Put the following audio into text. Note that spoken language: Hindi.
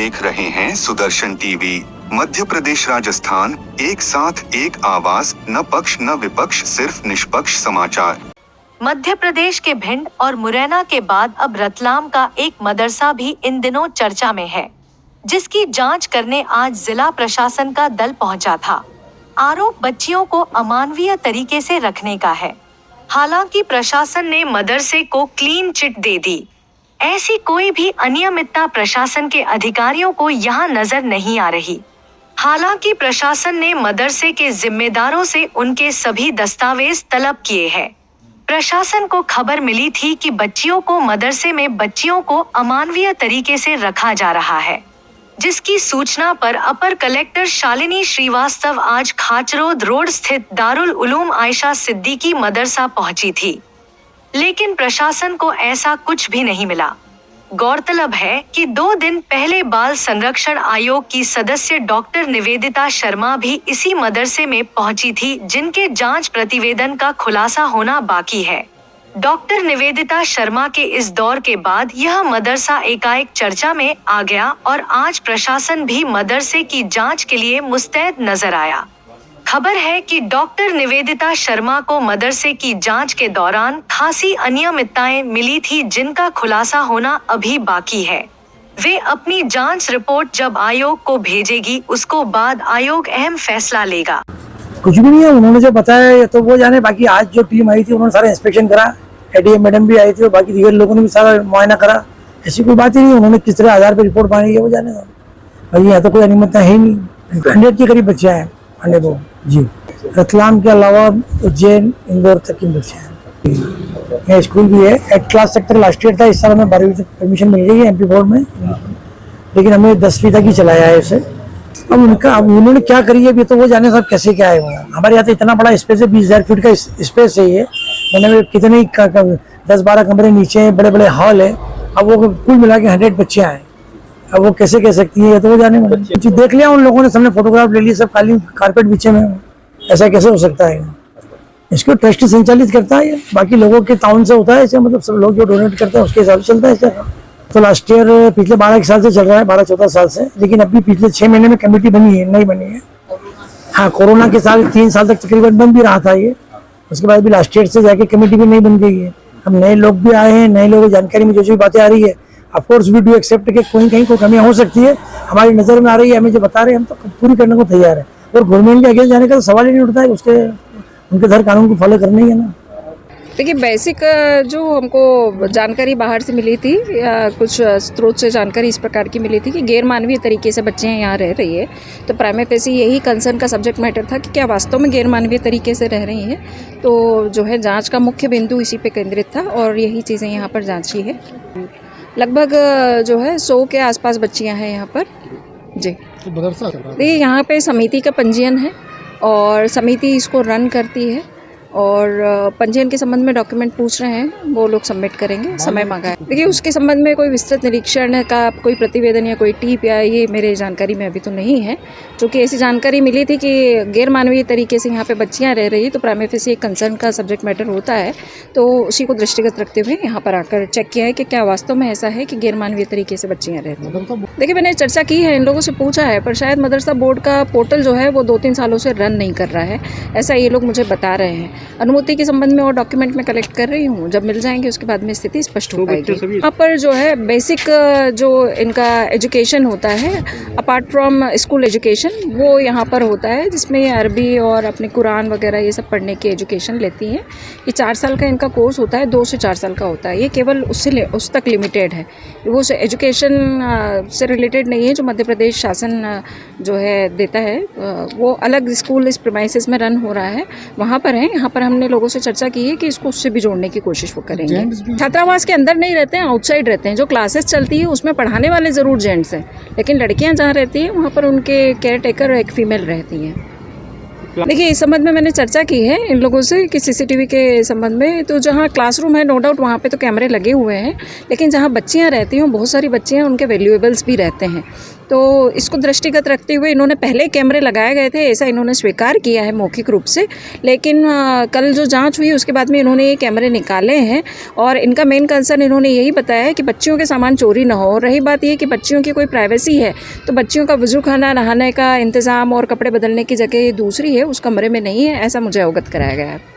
देख रहे हैं सुदर्शन टीवी। मध्य प्रदेश राजस्थान, एक साथ एक आवाज, न पक्ष न विपक्ष, सिर्फ निष्पक्ष समाचार। मध्य प्रदेश के भिंड और मुरैना के बाद अब रतलाम का एक मदरसा भी इन दिनों चर्चा में है, जिसकी जांच करने आज जिला प्रशासन का दल पहुंचा था। आरोप बच्चियों को अमानवीय तरीके से रखने का है। हालांकि प्रशासन ने मदरसे को क्लीन चिट दे दी। ऐसी कोई भी अनियमितता प्रशासन के अधिकारियों को यहां नजर नहीं आ रही। हालांकि प्रशासन ने मदरसे के जिम्मेदारों से उनके सभी दस्तावेज तलब किए हैं। प्रशासन को खबर मिली थी कि बच्चियों को मदरसे में बच्चियों को अमानवीय तरीके से रखा जा रहा है, जिसकी सूचना पर अपर कलेक्टर शालिनी श्रीवास्तव आज खाचरोद रोड स्थित दारुल उलूम आयशा सिद्दीकी मदरसा पहुंची थी, लेकिन प्रशासन को ऐसा कुछ भी नहीं मिला। गौरतलब है कि 2 दिन पहले बाल संरक्षण आयोग की सदस्य डॉक्टर निवेदिता शर्मा भी इसी मदरसे में पहुंची थी, जिनके जांच प्रतिवेदन का खुलासा होना बाकी है। डॉक्टर निवेदिता शर्मा के इस दौर के बाद यह मदरसा एकाएक चर्चा में आ गया और आज प्रशासन भी मदरसे की जांच के लिए मुस्तैद नजर आया। खबर है कि डॉक्टर निवेदिता शर्मा को मदरसे की जांच के दौरान खासी अनियमितताएं मिली थी, जिनका खुलासा होना अभी बाकी है। वे अपनी जांच रिपोर्ट जब आयोग को भेजेगी, उसको बाद आयोग अहम फैसला लेगा। कुछ भी नहीं है, उन्होंने जो बताया तो वो जाने। बाकी आज जो टीम आई थी उन्होंने सारा इंस्पेक्शन करा, एडीएम मैडम भी आई थी और बाकी दीगर लोगों ने भी सारा मुआयना करा। ऐसी कोई बात ही नहीं, उन्होंने किस तरह आधार पे रिपोर्ट बनाई है वो जाने दो। भाई यहाँ तो कोई अनियमितता है ही नहीं। 100 के करीब बच्चे हैं जी। रतलाम के अलावा उज्जैन, इंदौर तक की बच्चे हैं। यहाँ स्कूल भी है, 8 क्लास तक लास्ट ईयर था। इस साल हमें 12वीं तक परमिशन मिल गई है एमपी बोर्ड में, लेकिन हमें 10वीं तक ही चलाया है इसे। अब उन्होंने क्या करी है तो वो जाने सब कैसे क्या है। हमारे यहाँ तो इतना बड़ा स्पेस है, 20,000 फीट का स्पेस है ये। मैंने कितने 10-12 कमरे नीचे हैं, बड़े बड़े हॉल है। अब वो कुल मिला के 100 बच्चे आए, अब वो कैसे कह सकती है तो वो जाने। देख लिया उन लोगों ने, सबने फोटोग्राफ ले लिए, सब काली कारपेट बिछे में। ऐसा कैसे हो सकता है? इसको ट्रस्ट संचालित करता है, बाकी लोगों के ताउन से होता है ऐसे। मतलब सब लोग जो डोनेट करते हैं उसके हिसाब से चलता है। तो लास्ट ईयर पिछले 12 साल से चल रहा है, 12-14 साल से। लेकिन अभी पिछले 6 महीने में कमेटी बनी है, नहीं बनी है। हाँ, कोरोना के साल 3 साल तक तकरीबन बंद भी रहा था ये। उसके बाद भी लास्ट ईयर से जाके कमेटी भी नहीं बन गई है। हम नए लोग भी आए हैं, नए लोगों की जानकारी में जो बातें आ रही है, ऑफकोर्स वी डू एक्सेप्ट कि कहीं कोई कमियां हो सकती है, हमारी नज़र में आ रही है। हमें जो बता रहे हैं हम तो पूरी करने को तैयार है। और गवर्नमेंट के अगेंस्ट जाने का तो सवाल ही नहीं उठता है। उनके धर कानून को फॉलो करना ही है ना। देखिए, बेसिक जो हमको जानकारी बाहर से मिली थी या कुछ स्रोत से जानकारी इस प्रकार की मिली थी कि गैर मानवीय तरीके से बच्चे यहाँ रह रही है। तो प्राइमा फेसी यही कंसर्न का सब्जेक्ट मैटर था कि क्या वास्तव में गैर मानवीय तरीके से रह रही हैं। तो जो है जांच का मुख्य बिंदु इसी पे केंद्रित था और यही चीज़ें यहाँ पर जांची है। लगभग जो है 100 के आसपास बच्चियाँ हैं यहाँ पर जी। देखिए, यहाँ पे समिति का पंजीयन है और समिति इसको रन करती है और पंजीयन के संबंध में डॉक्यूमेंट पूछ रहे हैं, वो लोग सबमिट करेंगे, समय मांगा है। देखिए, उसके संबंध में कोई विस्तृत निरीक्षण का कोई प्रतिवेदन या कोई टीप या ये मेरे जानकारी में अभी तो नहीं है। चूँकि ऐसी जानकारी मिली थी कि गैर मानवीय तरीके से यहाँ पे बच्चियाँ रह रही, तो प्राइमा फेसी एक कंसर्न का सब्जेक्ट मैटर होता है। तो उसी को दृष्टिगत रखते हुए यहाँ पर आकर चेक किया है कि क्या वास्तव में ऐसा है कि गैर मानवीय तरीके से बच्चियाँ रह रही हैं। देखिए, मैंने चर्चा की है, इन लोगों से पूछा है, पर शायद मदरसा बोर्ड का पोर्टल जो है वो 2-3 सालों से रन नहीं कर रहा है, ऐसा ये लोग मुझे बता रहे हैं। अनुमति के संबंध में और डॉक्यूमेंट में कलेक्ट कर रही हूँ, जब मिल जाएंगे उसके बाद में स्थिति स्पष्ट हो पाएगी। यहाँ पर जो है बेसिक जो इनका एजुकेशन होता है अपार्ट फ्रॉम स्कूल एजुकेशन, वो यहाँ पर होता है, जिसमें ये अरबी और अपने कुरान वगैरह ये सब पढ़ने की एजुकेशन लेती हैं। ये 4 साल का इनका कोर्स होता है, 2 से 4 साल का होता है। ये केवल उस तक लिमिटेड है, वो एजुकेशन से रिलेटेड नहीं है जो मध्य प्रदेश शासन जो है देता है। वो अलग स्कूल इस प्रीमाइसेस में रन हो रहा है, वहाँ पर है। यहाँ पर हमने लोगों से चर्चा की है कि इसको उससे भी जोड़ने की कोशिश वो करेंगे। छात्रावास के अंदर नहीं रहते हैं, आउटसाइड रहते हैं। जो क्लासेस चलती है उसमें पढ़ाने वाले ज़रूर जेंट्स हैं, लेकिन लड़कियां जहाँ रहती हैं वहाँ पर उनके केयर टेकर एक फीमेल रहती हैं। देखिए, इस संबंध में मैंने चर्चा की है इन लोगों से कि सीसीटीवी के संबंध में, तो जहाँ क्लासरूम है नो डाउट वहाँ पे तो कैमरे लगे हुए हैं, लेकिन जहाँ बच्चियाँ रहती हैं, बहुत सारी बच्चियाँ, उनके वैल्यूएबल्स भी रहते हैं। तो इसको दृष्टिगत रखते हुए इन्होंने पहले कैमरे लगाए गए थे, ऐसा इन्होंने स्वीकार किया है मौखिक रूप से। लेकिन कल जो जांच हुई उसके बाद में इन्होंने ये कैमरे निकाले हैं और इनका मेन कंसर्न इन्होंने यही बताया है कि बच्चियों के सामान चोरी ना हो। रही बात ये कि बच्चियों की कोई प्राइवेसी है तो बच्चियों का वज़ू खाना, नहाने का इंतज़ाम और कपड़े बदलने की जगह दूसरी है, उस कमरे में नहीं है, ऐसा मुझे अवगत कराया गया है।